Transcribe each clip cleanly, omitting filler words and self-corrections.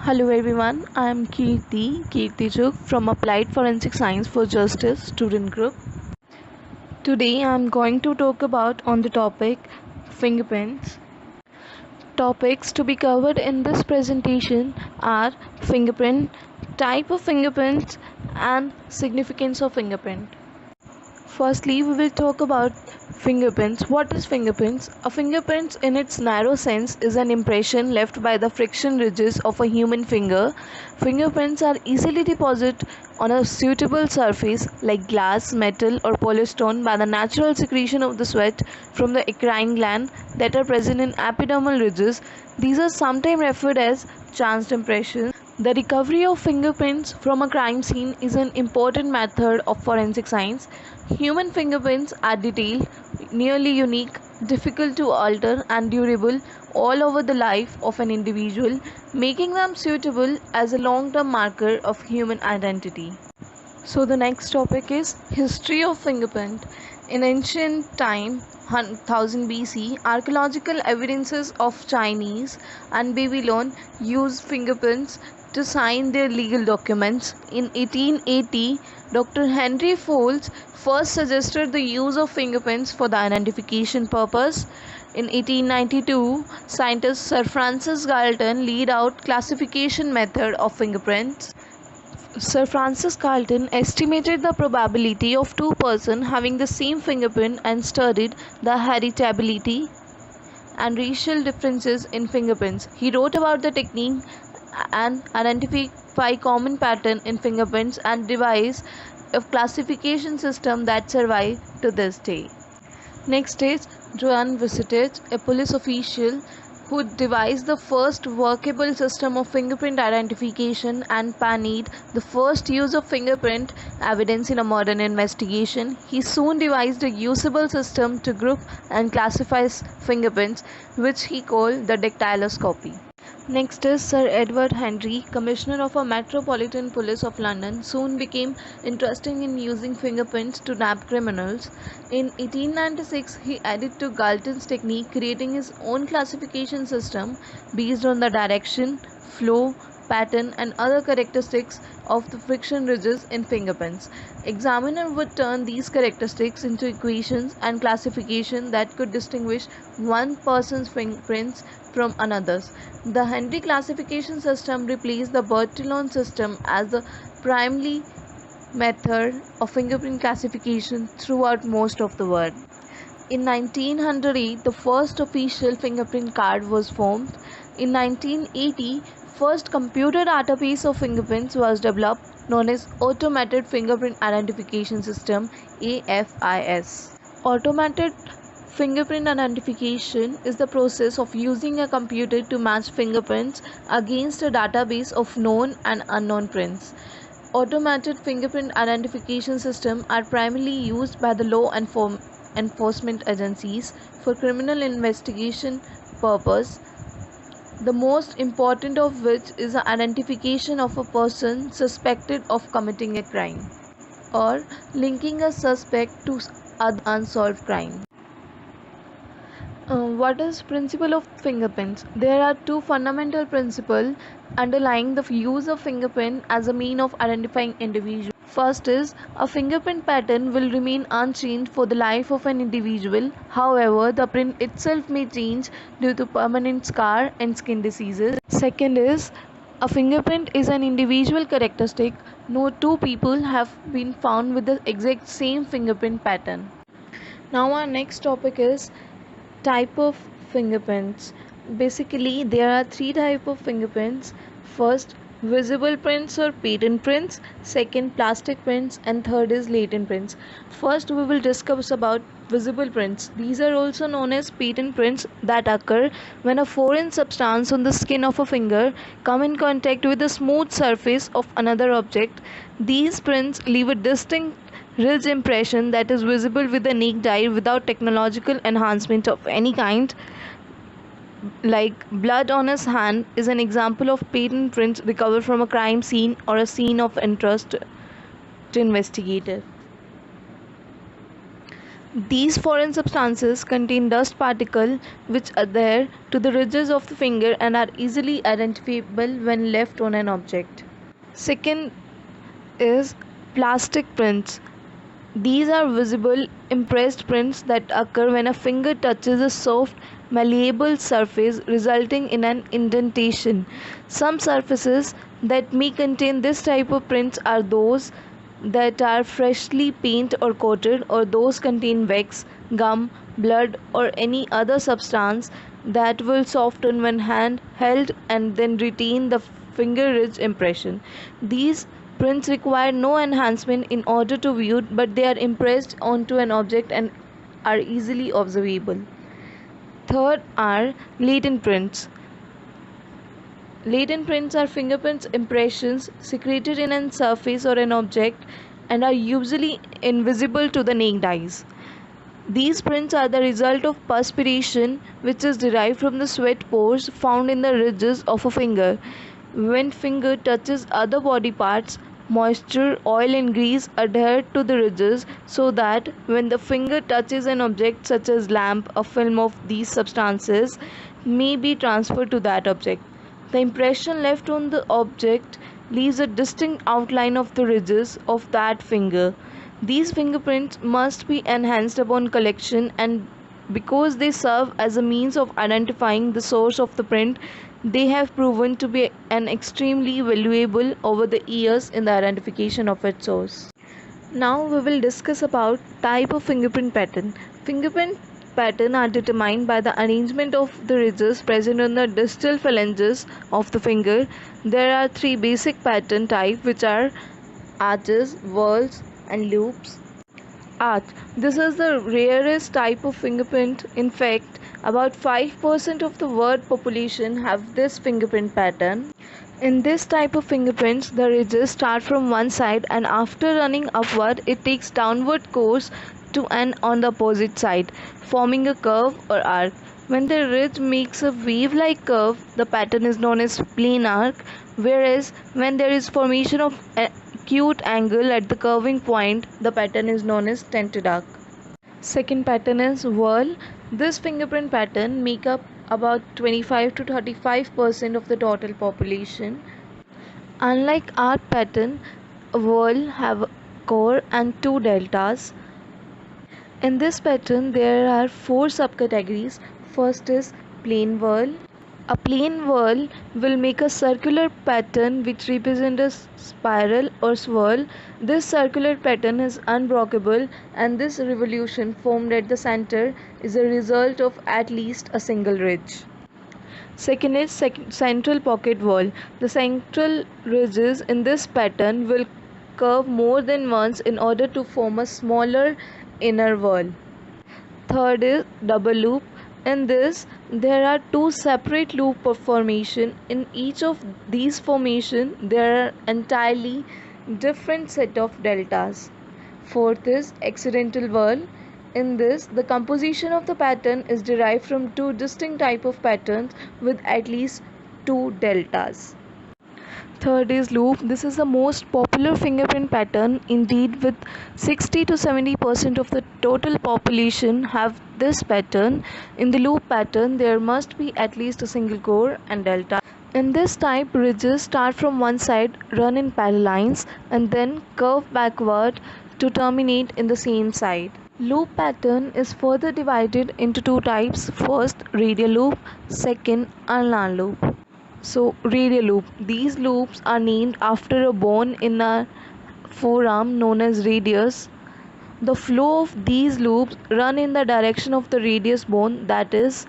Hello everyone, I am Kirti Chuk from Applied Forensic Science for Justice student group. Today I am going to talk about on the topic fingerprints. Topics to be covered in this presentation are fingerprint, type of fingerprints and significance of fingerprint. Firstly, we will talk about fingerprints. What is fingerprints? A fingerprint in its narrow sense is an impression left by the friction ridges of a human finger. Fingerprints are easily deposited on a suitable surface like glass, metal or polystone by the natural secretion of the sweat from the eccrine gland that are present in epidermal ridges. These are sometimes referred as chanced impressions. The recovery of fingerprints from a crime scene is an important method of forensic science. Human fingerprints are detailed, nearly unique, difficult to alter, and durable all over the life of an individual, making them suitable as a long-term marker of human identity. So the next topic is history of fingerprint. In ancient time, 1000 BC, archaeological evidences of Chinese and Babylon used fingerprints to sign their legal documents. In 1880, Dr. Henry Folds first suggested the use of fingerprints for the identification purpose. In 1892, scientist Sir Francis Galton laid out classification method of fingerprints. Sir Francis Galton estimated the probability of two persons having the same fingerprint and studied the heritability and racial differences in fingerprints. He wrote about the technique and identify common pattern in fingerprints and devised a classification system that survive to this day. Next is Joan Visitage, a police official who devised the first workable system of fingerprint identification and pioneered the first use of fingerprint evidence in a modern investigation. He soon devised a usable system to group and classify fingerprints, which he called the dactyloscopy. Next is Sir Edward Henry, Commissioner of a Metropolitan Police of London, soon became interested in using fingerprints to nab criminals. In 1896, he added to Galton's technique, creating his own classification system based on the direction, flow, pattern and other characteristics of the friction ridges in fingerprints. Examiner would turn these characteristics into equations and classification that could distinguish one person's fingerprints from another's. The Henry classification system replaced the Bertillon system as the primary method of fingerprint classification throughout most of the world. In 1908, the first official fingerprint card was formed. In 1980, first computer database of fingerprints was developed, known as Automated Fingerprint Identification System (AFIS). Automated fingerprint identification is the process of using a computer to match fingerprints against a database of known and unknown prints. Automated fingerprint identification systems are primarily used by the law enforcement agencies for criminal investigation purpose, the most important of which is the identification of a person suspected of committing a crime or linking a suspect to other unsolved crime. What is principle of fingerprints? There are two fundamental principles underlying the use of fingerprint as a mean of identifying individuals. First is a fingerprint pattern will remain unchanged for the life of an individual. However, the print itself may change due to permanent scar and skin diseases. Second is a fingerprint is an individual characteristic. No two people have been found with the exact same fingerprint pattern. Now our next topic is type of fingerprints. Basically there are three types of fingerprints. First, visible prints or patent prints. Second, plastic prints, and third is latent prints. First we will discuss about visible prints. These are also known as patent prints that occur when a foreign substance on the skin of a finger come in contact with the smooth surface of another object. These prints leave a distinct ridge impression that is visible with the naked eye without technological enhancement of any kind. Like blood on his hand is an example of patent prints recovered from a crime scene or a scene of interest to investigator. These foreign substances contain dust particles which adhere to the ridges of the finger and are easily identifiable when left on an object. Second is plastic prints. These are visible impressed prints that occur when a finger touches a soft, malleable surface, resulting in an indentation. Some surfaces that may contain this type of prints are those that are freshly painted or coated, or those contain wax, gum, blood, or any other substance that will soften when hand held and then retain the finger ridge impression. These prints require no enhancement in order to view, but they are impressed onto an object and are easily observable. Third are latent prints. Latent prints are fingerprints impressions secreted in a surface or an object and are usually invisible to the naked eyes. These prints are the result of perspiration, which is derived from the sweat pores found in the ridges of a finger. When finger touches other body parts, moisture, oil and grease adhere to the ridges, so that when the finger touches an object such as lamp, a film of these substances may be transferred to that object. The impression left on the object leaves a distinct outline of the ridges of that finger. These fingerprints must be enhanced upon collection, and because they serve as a means of identifying the source of the print, they have proven to be an extremely valuable over the years in the identification of its source. Now we will discuss about type of fingerprint pattern. Fingerprint pattern are determined by the arrangement of the ridges present on the distal phalanges of the finger. There are three basic pattern type, which are arches, whorls and loops. Arch. This is the rarest type of fingerprint. In fact, about 5% of the world population have this fingerprint pattern. In this type of fingerprints, the ridges start from one side and after running upward, it takes downward course to and on the opposite side, forming a curve or arc. When the ridge makes a wave-like curve, the pattern is known as plane arc, whereas when there is formation of acute angle at the curving point, the pattern is known as tented arc. Second pattern is whorl. This fingerprint pattern make up about 25 to 35% of the total population. Unlike arc pattern, a whorl have a core and two deltas. In this pattern, there are four subcategories. First is plane whorl. A plane whorl will make a circular pattern which represents a spiral or swirl. This circular pattern is unbreakable, and this revolution formed at the center is a result of at least a single ridge. Second is central pocket whorl. The central ridges in this pattern will curve more than once in order to form a smaller inner whorl. Third is double loop. In this, there are two separate loop formation. In each of these formation, there are entirely different set of deltas. Fourth is accidental whorl. In this, the composition of the pattern is derived from two distinct type of patterns with at least two deltas. Third is loop. This is the most popular fingerprint pattern. Indeed, with 60 to 70% of the total population have this pattern. In the loop pattern, there must be at least a single core and delta. In this type, ridges start from one side, run in parallel lines, and then curve backward to terminate in the same side. Loop pattern is further divided into two types. First, radial loop. Second, ulnar loop. So, radial loop. These loops are named after a bone in our forearm known as radius. The flow of these loops run in the direction of the radius bone, that is,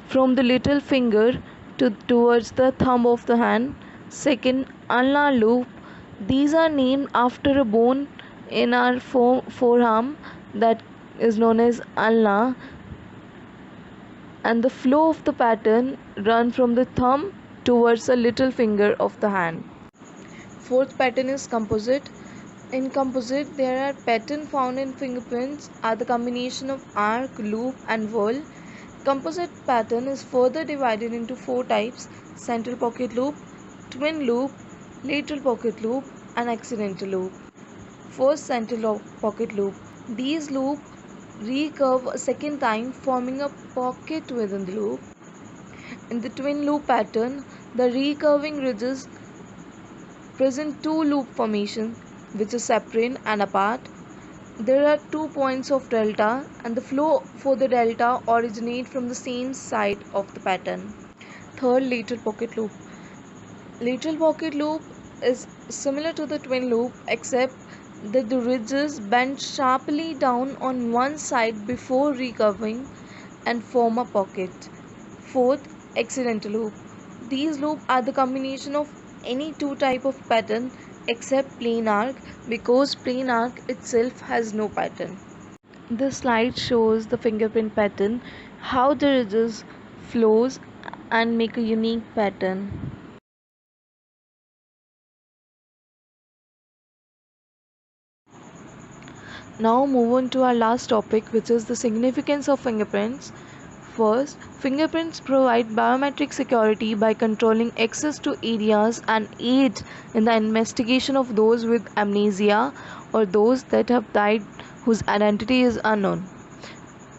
from the little finger towards the thumb of the hand. Second, ulnar loop. These are named after a bone in our forearm that is known as ulna, and the flow of the pattern run from the thumb towards the little finger of the hand. Fourth pattern is composite. In composite, there are patterns found in fingerprints are the combination of arc, loop and whorl. Composite pattern is further divided into four types: central pocket loop, twin loop, lateral pocket loop and accidental loop. First, central pocket loop. These loops recurve a second time, forming a pocket within the loop. In the twin loop pattern, the recurving ridges present two loop formations which are separate and apart. There are 2 points of delta, and the flow for the delta originate from the same side of the pattern. Third, lateral pocket loop. Lateral pocket loop is similar to the twin loop except that the ridges bend sharply down on one side before recurving and form a pocket. Fourth, accidental loop. These loops are the combination of any two type of pattern except plane arc because plane arc itself has no pattern. This slide shows the fingerprint pattern, how the ridges flows and make a unique pattern. Now move on to our last topic, which is the significance of fingerprints. First, fingerprints provide biometric security by controlling access to areas and aid in the investigation of those with amnesia or those that have died whose identity is unknown.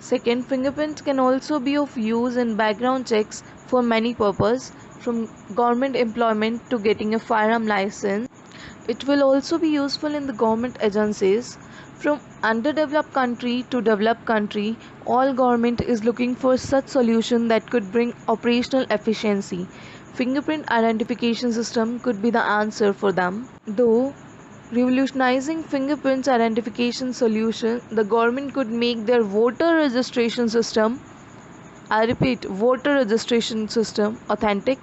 Second, fingerprints can also be of use in background checks for many purposes, from government employment to getting a firearm license. It will also be useful in the government agencies. From underdeveloped country to developed country, all government is looking for such solution that could bring operational efficiency. Fingerprint identification system could be the answer for them. Though revolutionizing fingerprints identification solution, the government could make their voter registration system, I repeat, voter registration system authentic,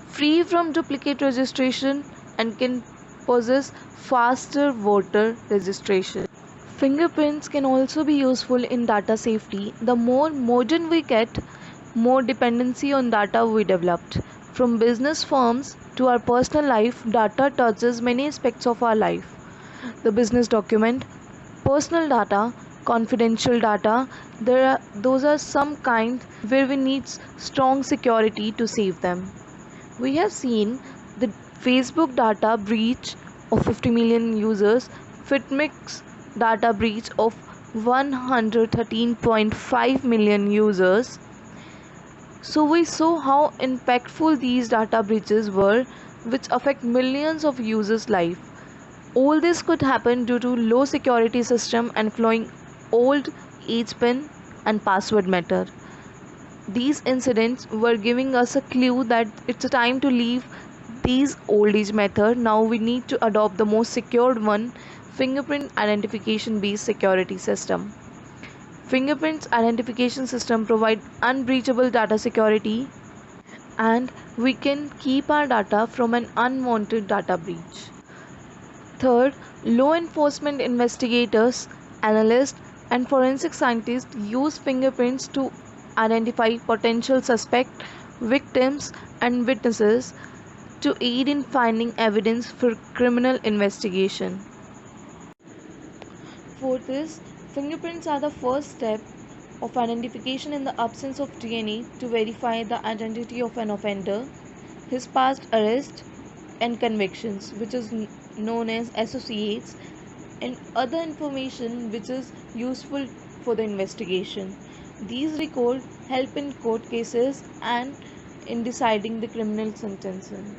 free from duplicate registration, and can possess faster voter registration. Fingerprints can also be useful in data safety. The more modern we get, more dependency on data we developed. From business firms to our personal life, data touches many aspects of our life. The business document, personal data, confidential data, those are some kind where we need strong security to save them. We have seen the Facebook data breach of 50 million users, Fitmix data breach of 113.5 million users. So we saw how impactful these data breaches were, which affect millions of users' life. All this could happen due to low security system and flowing old age pin and password method. These incidents were giving us a clue that it's a time to leave these old age method. Now we need to adopt the most secured one, fingerprint identification based security system. Fingerprints identification system provide unbreachable data security, and we can keep our data from an unwanted data breach. Third, law enforcement investigators, analysts, and forensic scientists use fingerprints to identify potential suspects, victims, and witnesses to aid in finding evidence for criminal investigation. Fourth is, fingerprints are the first step of identification in the absence of DNA to verify the identity of an offender, his past arrest and convictions, which is known as associates, and other information which is useful for the investigation. These record help in court cases and in deciding the criminal sentencing.